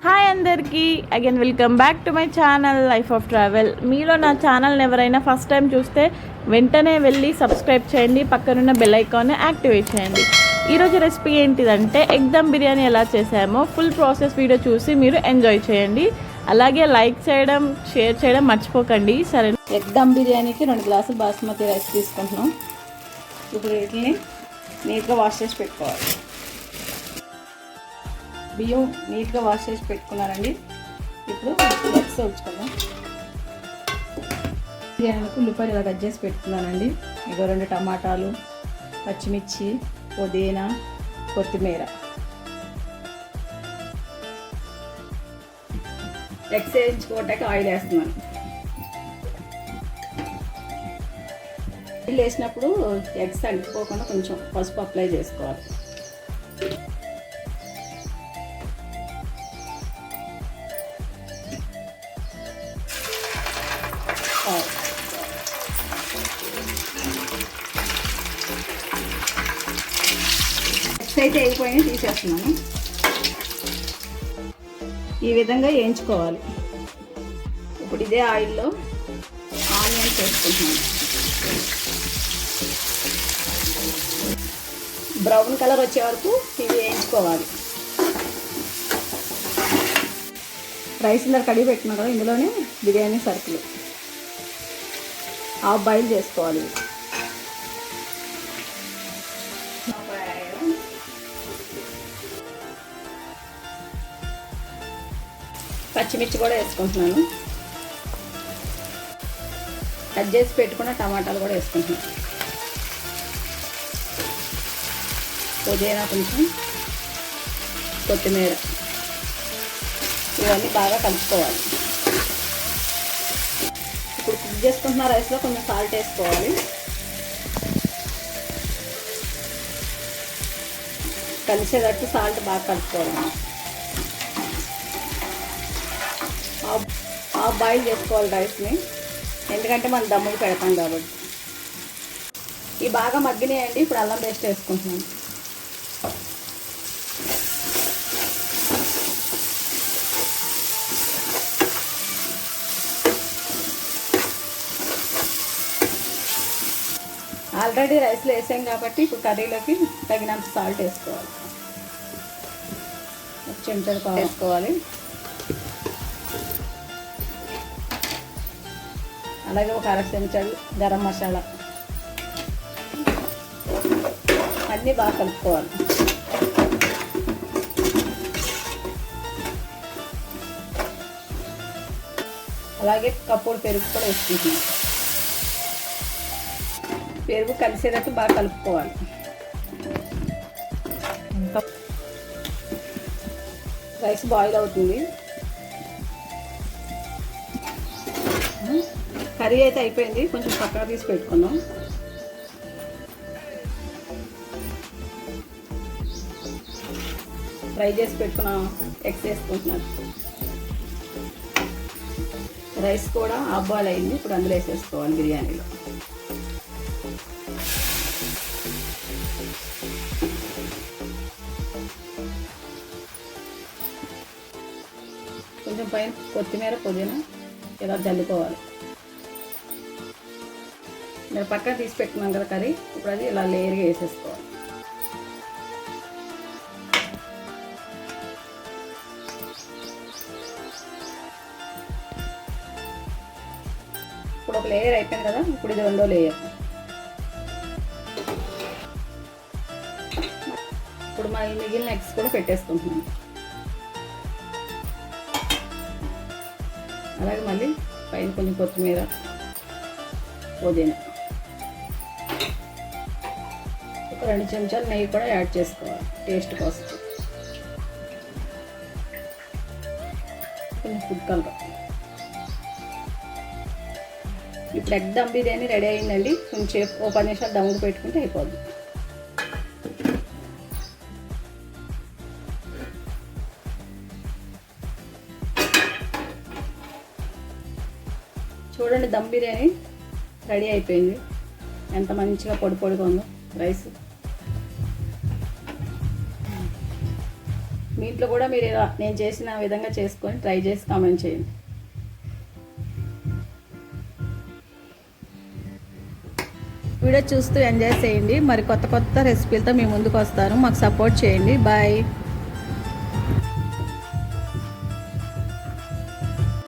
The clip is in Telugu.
హాయ్ అందరికీ again welcome back to my channel life of travel. మీలో నా ఛానల్ని ఎవరైనా ఫస్ట్ టైం చూస్తే వెంటనే వెళ్ళి సబ్స్క్రైబ్ చేయండి, పక్కనున్న బెల్ ఐకాన్ని యాక్టివేట్ చేయండి. ఈరోజు రెసిపీ ఏంటిదంటే ఎగ్ దమ్ బిర్యానీ ఎలా చేసామో ఫుల్ ప్రాసెస్ వీడియో చూసి మీరు ఎంజాయ్ చేయండి. అలాగే లైక్ చేయడం, షేర్ చేయడం మర్చిపోకండి. సరే, ఎగ్ దమ్ బిర్యానీకి 2 గ్లాసులు బాస్మతి రైస్ తీసుకుంటున్నాం. ఇప్పుడు వీటిని నీట్గా వాష్ చేసి పెట్టుకోవాలి. బియ్యం నీట్గా వాష్ చేసి పెట్టుకున్నానండి. ఇప్పుడు ఎగ్స్ ఉంచుకుందాం. బిర్యానీకి ఉల్లిపాయలు ఇలా కట్ చేసి పెట్టుకున్నానండి. ఇగో 2 టమాటాలు, పచ్చిమిర్చి, పుదీనా, కొత్తిమీర. ఎగ్స్ వేయించుకోవటానికి ఆయిల్ వేస్తున్నాను. ఆయిల్ వేసినప్పుడు ఎగ్స్ అంటుకోకుండా కొంచెం పసుపు అప్లై చేసుకోవాలి. ఎగ్స్ అయితే అయిపోయి తీసేస్తున్నాను. ఈ విధంగా వేయించుకోవాలి. ఇప్పుడు ఇదే ఆయిల్లో ఆనియన్స్ వేసుకుంటున్నాను. బ్రౌన్ కలర్ వచ్చే వరకు ఇవి వేయించుకోవాలి. రైస్ ఇలా కడిగి పెట్టుకున్నాం కదా, ఇందులోనే బిర్యానీ సరుకులు హాఫ్ బాయిల్ చేసుకోవాలి. పచ్చిమిర్చి కూడా వేసుకుంటున్నాను. కట్ చేసి పెట్టుకున్న టమాటాలు కూడా వేసుకుంటున్నాను. పుదీనా, కొంచెం కొత్తిమీర, ఇవన్నీ బాగా కలుపుకోవాలి. ఇప్పుడు కుక్ చేసుకుంటున్న రైస్లో కొంచెం సాల్ట్ వేసుకోవాలి. కలిసేటట్టు సాల్ట్ బాగా కలుపుకోవాలి. హాఫ్ బాయిల్ చేసుకోవాలి రైస్ని, ఎందుకంటే మనం దమ్ములు పెడతాం కాబట్టి. ఇవి బాగా మగ్గినాయండి. ఇప్పుడు అల్లం పేస్ట్ వేసుకుంటున్నాను. ఆల్రెడీ రైస్లో వేసాం కాబట్టి ఇప్పుడు కర్రీలోకి తగినంత సాల్ట్ వేసుకోవాలి. ఒక చెంచాడు వేసుకోవాలి. అలాగే ఒక 1/2 చెంచాడు గరం మసాలా, అన్నీ బాగా కలుపుకోవాలి. అలాగే కప్పుడు పెరుగు కూడా వేసుకుంటున్నాం. పెరుగు కలిసేటట్టు బాగా కలుపుకోవాలి. రైస్ బాయిల్ అవుతుంది. కర్రీ అయితే అయిపోయింది. కొంచెం పక్కన తీసి పెట్టుకుందాం. ఫ్రై చేసి పెట్టుకున్న ఎగ్స్ వేసుకుంటున్నాను. రైస్ కూడా హాఫ్ బాయిల్ అయింది. ఇప్పుడు అందులో వేసేసుకోవాలి బిర్యానీలో. కొంచెం పైన కొత్తిమీర, పుదీనా ఇలా జల్లుకోవాలి. నేను పక్కన తీసి పెట్టుకున్నాం కదా కర్రీ, ఇప్పుడు అది ఇలా లేయర్గా వేసేసుకోవాలి. ఇప్పుడు ఒక లేయర్ అయిపోయింది కదా, ఇప్పుడు ఇది 2వ లేయర్. ఇప్పుడు మా మిగిలిన ఎగ్స్ కూడా పెట్టేసుకుంటున్నాను. అలాగే మళ్ళీ పైన కొంచెం కొత్తిమీర, పుదీనా, ఒక 2 చెంచాలు నెయ్యి కూడా యాడ్ చేసుకోవాలి టేస్ట్ కోసం. కొంచెం ఫుడ్ కలర్. ఇప్పుడు ఎగ్ దమ్ బిర్యానీ రెడీ అయిందండి. కొంచెం ఓ 10 నిమిషాలు దమ్ముకు పెట్టుకుంటే అయిపోద్ది. చూడండి, దమ్ బిర్యానీ రెడీ అయిపోయింది. ఎంత మంచిగా పొడి పొడిగా ఉందో రైస్. మీ ఇంట్లో కూడా మీరు నేను చేసిన విధంగా చేసుకొని ట్రై చేసి కామెంట్ చేయండి. వీడియో చూస్తూ ఎంజాయ్ చేయండి. మరి కొత్త కొత్త రెసిపీలతో మీ ముందుకు వస్తాను. మాకు సపోర్ట్ చేయండి. బాయ్.